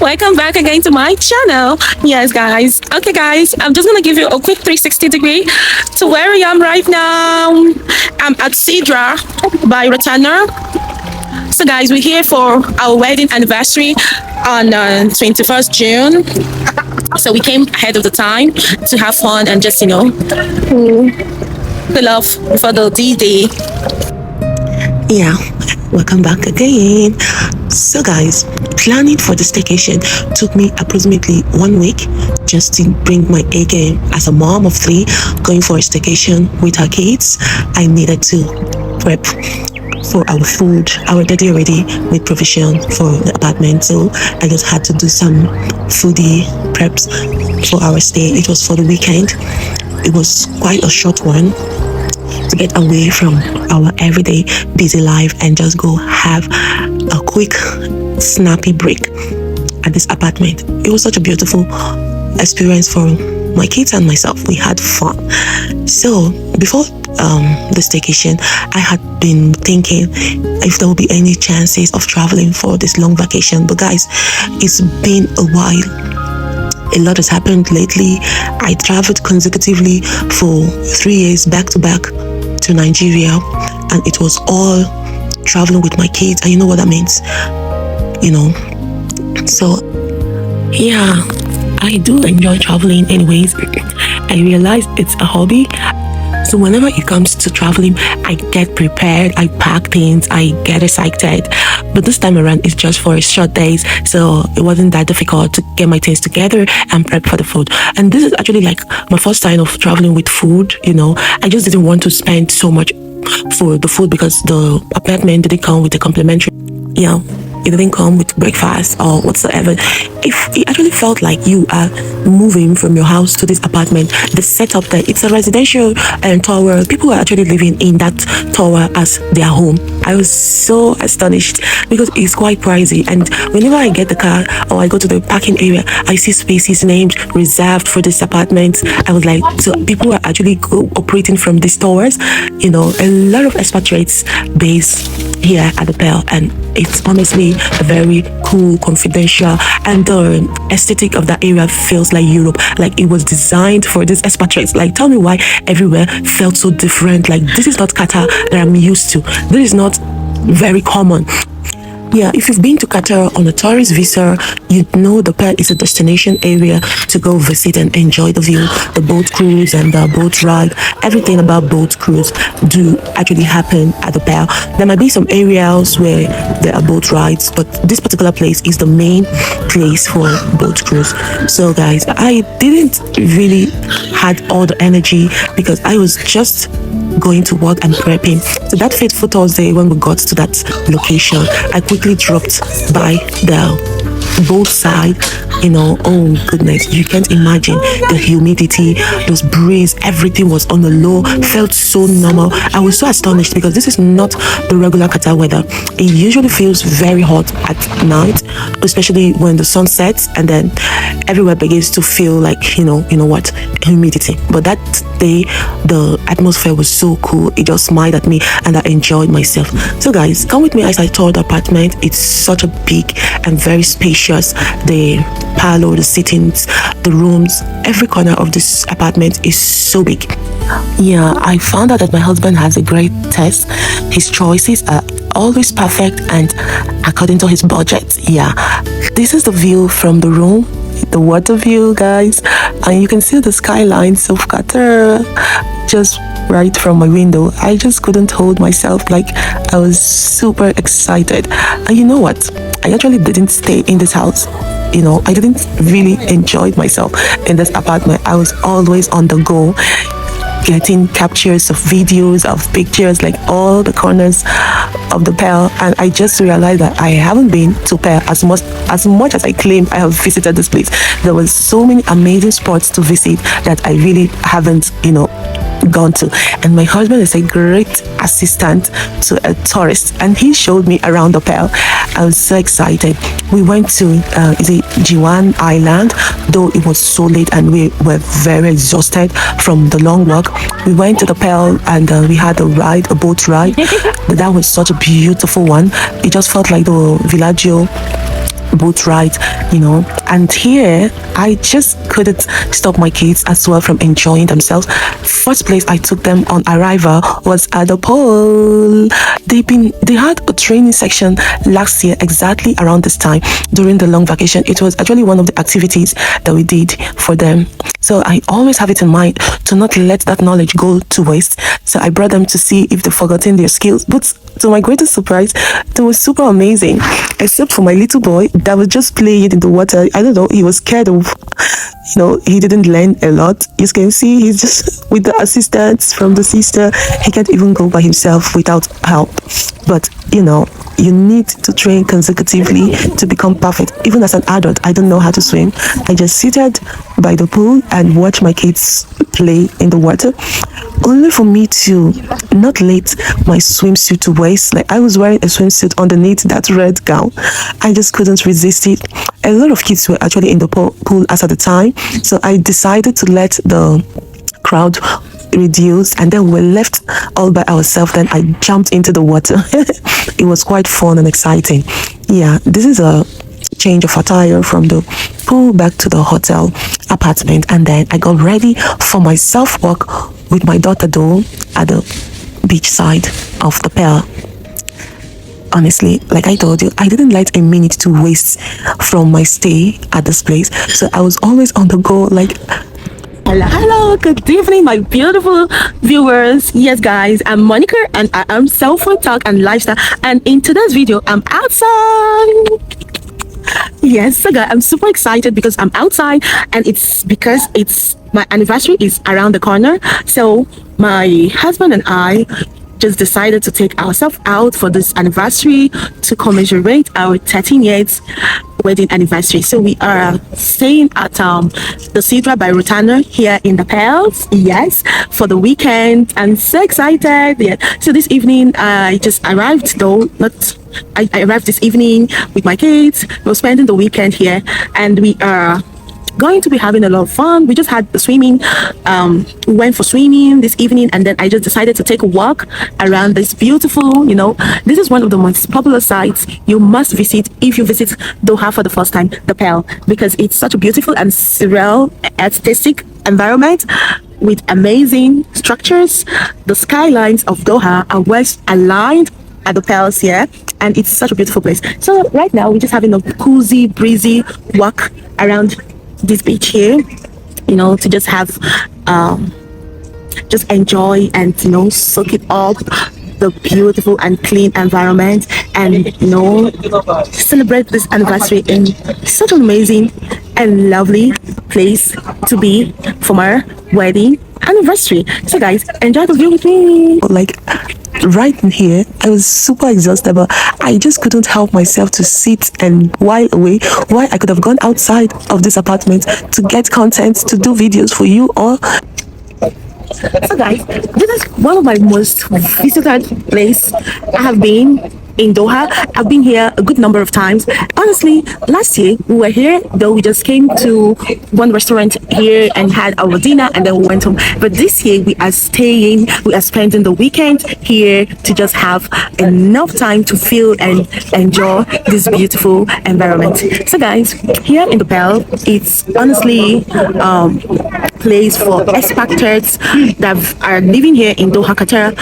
Welcome back again to my channel. Yes, guys. Okay, guys, I'm just gonna give you a quick 360 degree to where I am right now. I'm at Sedra by Rotana. So, guys, we're here for our wedding anniversary on 21st June. So we came ahead of the time to have fun and just, the love for the D-Day. Yeah, welcome back again. So guys, planning for the staycation took me approximately 1 week just to bring my A game. As a mom of 3 going for a staycation with her kids, I needed to prep for our food. Our daddy already made provision for the apartment, so I just had to do some foodie preps for our stay. It was for the weekend. It was quite a short one to get away from our everyday busy life and just go have a quick snappy break at this apartment. It was such a beautiful experience for my kids and myself. We had fun. So before the staycation, I had been thinking if there will be any chances of traveling for this long vacation, but guys, it's been a while. A lot has happened lately. I traveled consecutively for 3 years back to back to Nigeria, and it was all traveling with my kids, and you know what that means, so yeah, I do enjoy traveling anyways. I realize it's a hobby, so whenever it comes to traveling, I get prepared, I pack things, I get excited. But this time around, it's just for short days, so it wasn't that difficult to get my things together and prep for the food. And this is actually like my first time of traveling with food. I just didn't want to spend so much for the food because the apartment didn't come with a complimentary. It didn't come with breakfast or whatsoever. If it actually felt like you are moving from your house to this apartment, the setup there, it's a residential tower. People are actually living in that tower as their home. I was so astonished because it's quite pricey, and whenever I get the car or I go to the parking area, I see spaces named reserved for this apartment. I was like, so people are actually operating from these towers. A lot of expatriates based here at the Pearl, and it's honestly a very cool, confidential, and the aesthetic of that area feels like Europe. Like it was designed for these expatriates. Like, tell me why everywhere felt so different. Like, this is not Qatar that I'm used to. This is not very common. Yeah, if you've been to Qatar on a tourist visa, you know the Pearl is a destination area to go visit and enjoy the view. The boat cruise and the boat ride, everything about boat cruise do actually happen at the Pearl. There might be some areas where there are boat rides, but this particular place is the main place for boat cruise. So guys, I didn't really had all the energy because I was just going to work and prepping. So that fateful Thursday when we got to that location, I quickly dropped by the both side. Oh goodness, you can't imagine the humidity, those breeze, everything was on the low, felt so normal. I was so astonished because this is not the regular Qatar weather. It usually feels very hot at night, especially when the sun sets, and then everywhere begins to feel like what, humidity. But that day the atmosphere was so cool. It just smiled at me and I enjoyed myself. So guys, come with me as I tour the apartment. It's such a big and very spacious. The parlor, the sittings, the rooms, every corner of this apartment is so big. Yeah, I found out that my husband has a great taste. His choices are always perfect and according to his budget. Yeah, this is the view from the room, the water view, guys, and you can see the skylines of Qatar just right from my window. I just couldn't hold myself. Like, I was super excited. And you know what, I actually didn't stay in this house. I didn't really enjoy myself in this apartment. I was always on the go, getting captures of videos, of pictures, like all the corners of the Pearl. And I just realized that I haven't been to Pearl as much as I claim I have visited this place. There was so many amazing spots to visit that I really haven't gone to. And my husband is a great assistant to a tourist, and he showed me around the Pearl. I was so excited. We went to Jiwan Island, though it was so late and we were very exhausted from the long walk. We went to the Pearl and we had a boat ride. That was such a beautiful one. It just felt like the Villaggio boat ride, And here, I just couldn't stop my kids as well from enjoying themselves. First place I took them on arrival was at the pool. They had a training section last year exactly around this time during the long vacation. It was actually one of the activities that we did for them. So I always have it in mind to not let that knowledge go to waste. So I brought them to see if they've forgotten their skills. But to my greatest surprise, it was super amazing. Except for my little boy that was just playing in the water. I don't know, he was scared of, he didn't learn a lot. You can see he's just with the assistance from the sister. He can't even go by himself without help. But, you need to train consecutively to become perfect. Even as an adult, I don't know how to swim. I just seated by the pool and watch my kids play in the water, only for me to not let my swimsuit to waste. Like, I was wearing a swimsuit underneath that red gown. I just couldn't resist it. A lot of kids were actually in the pool as at the time, so I decided to let the crowd reduce, and then we were left all by ourselves. Then I jumped into the water. It was quite fun and exciting. Yeah, this is a change of attire from the pool back to the hotel apartment, and then I got ready for my self walk with my daughter though at the beach side of the pier. Honestly, like I told you, I didn't let a minute to waste from my stay at this place, so I was always on the go. Like, hello, good evening, my beautiful viewers. Yes, guys, I'm Monica, and I am self-food talk and lifestyle. And in today's video, I'm outside. Yes, so guys, I'm super excited because I'm outside, and it's because my anniversary is around the corner. So my husband and I just decided to take ourselves out for this anniversary to commemorate our 13 years wedding anniversary. So we are staying at the Sedra by Rotana here in the Pels. Yes, for the weekend. I'm so excited. Yeah. So this evening I just arrived though. I arrived this evening with my kids. We're spending the weekend here, and we are going to be having a lot of fun. We just had the swimming. We went for swimming this evening, and then I just decided to take a walk around this beautiful, this is one of the most popular sites you must visit if you visit Doha for the first time, the Pearl, because it's such a beautiful and surreal artistic environment with amazing structures. The skylines of Doha are well aligned at the Palace here, and it's such a beautiful place. So right now we're just having a cozy, breezy walk around this beach here, to just have just enjoy and soak it up, the beautiful and clean environment, and celebrate this anniversary in such an amazing and lovely place to be for my wedding anniversary. So guys, enjoy the view with me. Like, right in here, I was super exhausted, but I just couldn't help myself to sit and while away. Why I could have gone outside of this apartment to get content, to do videos for you all. So guys, this is one of my most visited place I have been in Doha. I've been here a good number of times. Honestly, last year we were here, though we just came to one restaurant here and had our dinner and then we went home. But this year we are spending the weekend here to just have enough time to feel and enjoy this beautiful environment. So guys, here in the Pearl, it's honestly place for expats that are living here in Doha, Qatar,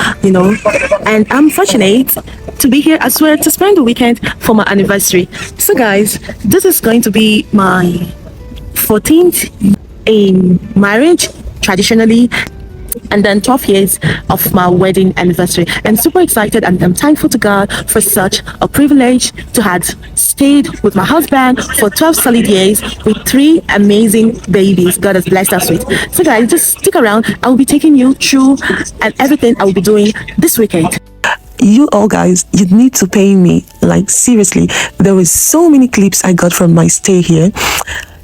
and I'm fortunate to be here as well to spend the weekend for my anniversary. So guys, this is going to be my 14th in marriage traditionally, and then 12 years of my wedding anniversary. I'm super excited, and I'm thankful to God for such a privilege to have stayed with my husband for 12 solid years with 3 amazing babies God has blessed us with. So guys, just stick around. I will be taking you through and everything I will be doing this weekend. You all guys, you need to pay me. Like, seriously, there were so many clips I got from my stay here.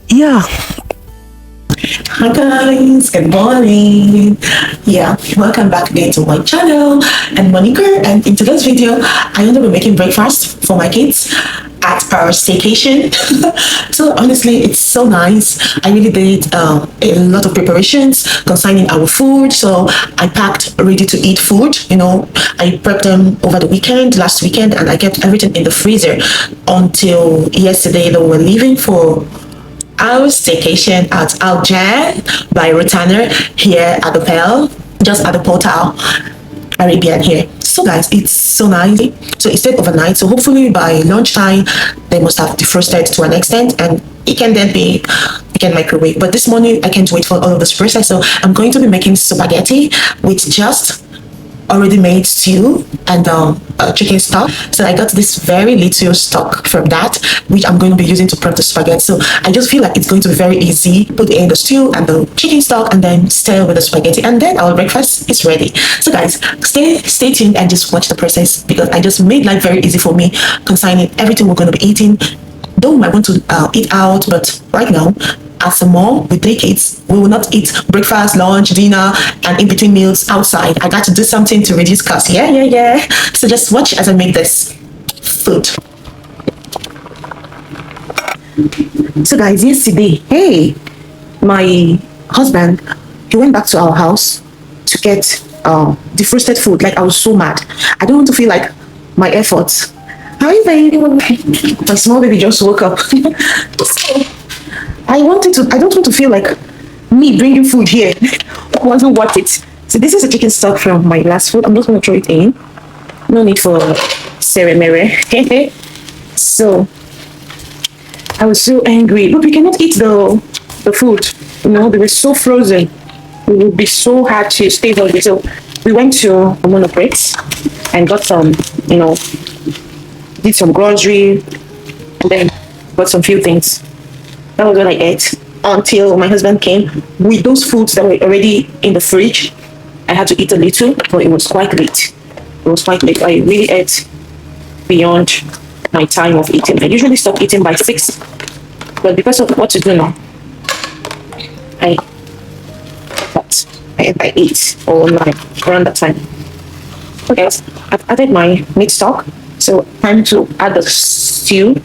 Yeah. Hi guys, good morning. Yeah, welcome back again to my channel. I'm Monica, and in today's video I am going to be making breakfast for my kids. at our staycation. So honestly, it's so nice. I really did a lot of preparations concerning our food. So I packed ready to eat food. I prepped them over the weekend, last weekend, and I kept everything in the freezer until yesterday that we were leaving for our staycation at Arjaan by Rotana here at the Pearl, just at the Portal Arabian here. So guys, it's so nice. So it stayed overnight. So hopefully by lunchtime, they must have defrosted to an extent, and it can then be you can microwave. But this morning, I can't wait for all of this process. So I'm going to be making spaghetti with just already made stew and chicken stock. So I got this very little stock from that, which I'm going to be using to prep the spaghetti. So I just feel like it's going to be very easy. Put in the stew and the chicken stock and then stir with the spaghetti, and then our breakfast is ready. So guys, stay tuned and just watch the process, because I just made life very easy for me concerning everything we're going to be eating. Though we might want to eat out, but right now, as a mom with 3 kids, we will not eat breakfast, lunch, dinner, and in between meals outside. I got to do something to reduce costs. Yeah. So just watch as I make this food. So guys, yesterday, hey, my husband, he went back to our house to get defrosted food. Like, I was so mad. I don't want to feel like my efforts. Hi baby, my small baby just woke up. So, I don't want to feel like me bringing food here wasn't worth it. So this is a chicken stock from my last food. I'm just going to throw it in. No need for ceremony. So I was so angry. Look, we cannot eat the food. They were so frozen. It would be so hard to stay hungry. So we went to Monoprix and got some, did some grocery, and then got some few things. That was what I ate until my husband came with those foods that were already in the fridge. I had to eat a little, but it was quite late. I really ate beyond my time of eating. I usually stop eating by 6, but because of what to do now, I ate by 8 or 9, around that time. Okay, I've added my meat stock, so time to add the stew.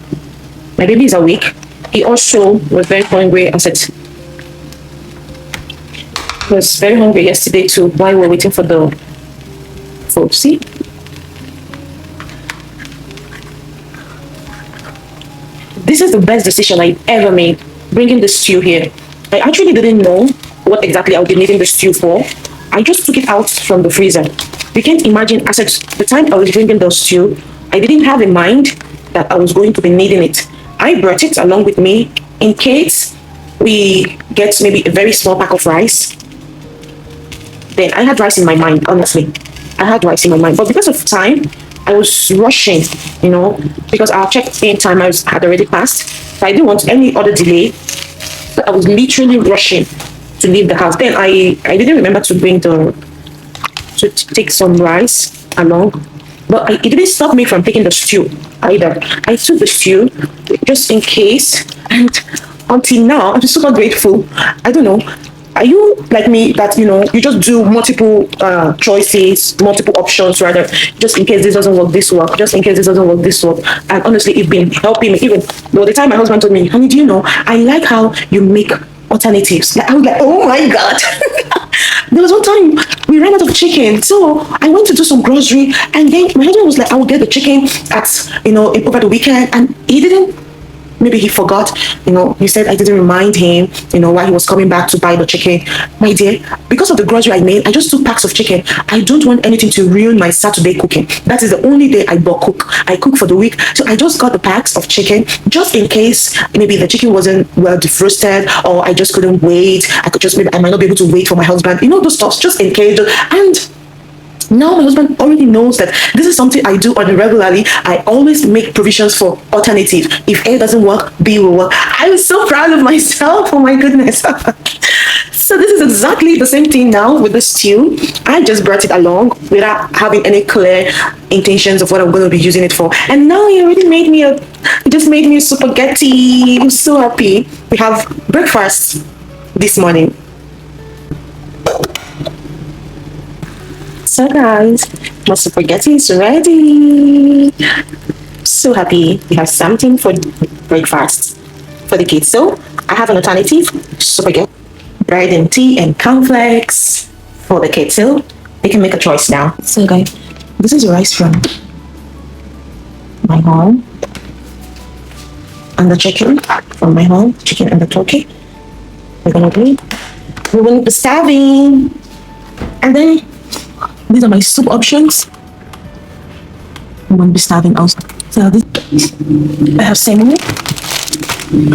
My baby is awake. He also was very hungry. I said, he was very hungry yesterday too, while we were waiting for the food. See? This is the best decision I ever made, bringing the stew here. I actually didn't know what exactly I would be needing the stew for. I just took it out from the freezer. You can't imagine, as at the time I was bringing the stew, I didn't have in mind that I was going to be needing it. I brought it along with me in case we get maybe a very small pack of rice. Then I had rice in my mind, honestly. I had rice in my mind. But because of time, I was rushing, because our check-in time had already passed. So I didn't want any other delay. So I was literally rushing to leave the house. Then I didn't remember to take some rice along. But it didn't stop me from taking the stew either. I took the stew just in case, and until now, I'm super grateful. I don't know. Are you like me that, you just do multiple choices, multiple options rather, just in case this doesn't work, this work, just in case this doesn't work, this work. And honestly, it's been helping me. Even though the time my husband told me, honey, do you know, I like how you make alternatives. Like, I was like, oh my God. There was one time we ran out of chicken, so I went to do some grocery, and then my husband was like, I will get the chicken over the weekend, and he didn't. Maybe he forgot, he said I didn't remind him, why he was coming back to buy the chicken. My dear, because of the grocery I made, I just took packs of chicken. I don't want anything to ruin my Saturday cooking. That is the only day I cook. I cook for the week. So I just got the packs of chicken, just in case maybe the chicken wasn't well defrosted, or I just couldn't wait. I might not be able to wait for my husband. Those stuff, just in case. And now my husband already knows that this is something I do on a regularly. I always make provisions for alternative. If A doesn't work, B will work. I was so proud of myself. Oh my goodness. So this is exactly the same thing now with the stew. I just brought it along without having any clear intentions of what I'm going to be using it for. And now he already made me a spaghetti. I'm so happy. We have breakfast this morning. So guys, my spaghetti is ready. so happy we have something for breakfast for the kids. So I have an alternative, super good, bread and tea and cornflakes for the kids. So they can make a choice now. So guys, this is rice from my home, and the chicken from my home, chicken and the turkey. We're gonna do. We won't be starving. And then these are my soup options. We won't be starving also. So this, I have salmon.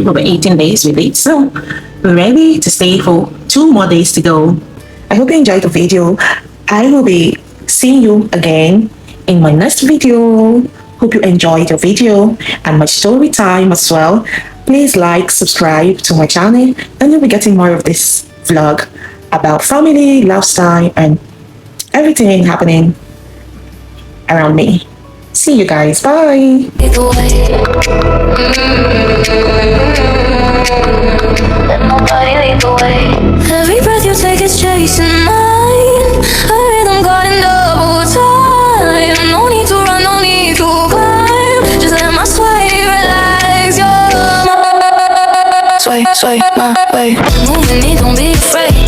Over 18 days with it, so we're ready to stay for 2 more days to go. I hope you enjoyed the video. I will be seeing you again in my next video. Hope you enjoyed the video and my story time as well. Please like, subscribe to my channel, and you'll be getting more of this vlog about family, lifestyle, and everything happening around me. See you guys. Bye. Let nobody lead the way. Every breath you take is chasing mine. A rhythm got in double time. No need to run, no need to climb. Just let my sway relax your mind. Sway, sway my way. Move with me, don't be afraid.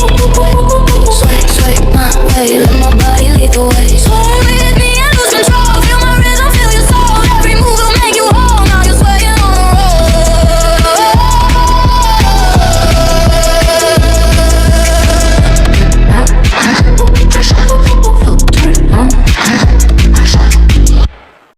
Sway, sway my way. Let my body lead the way. Sway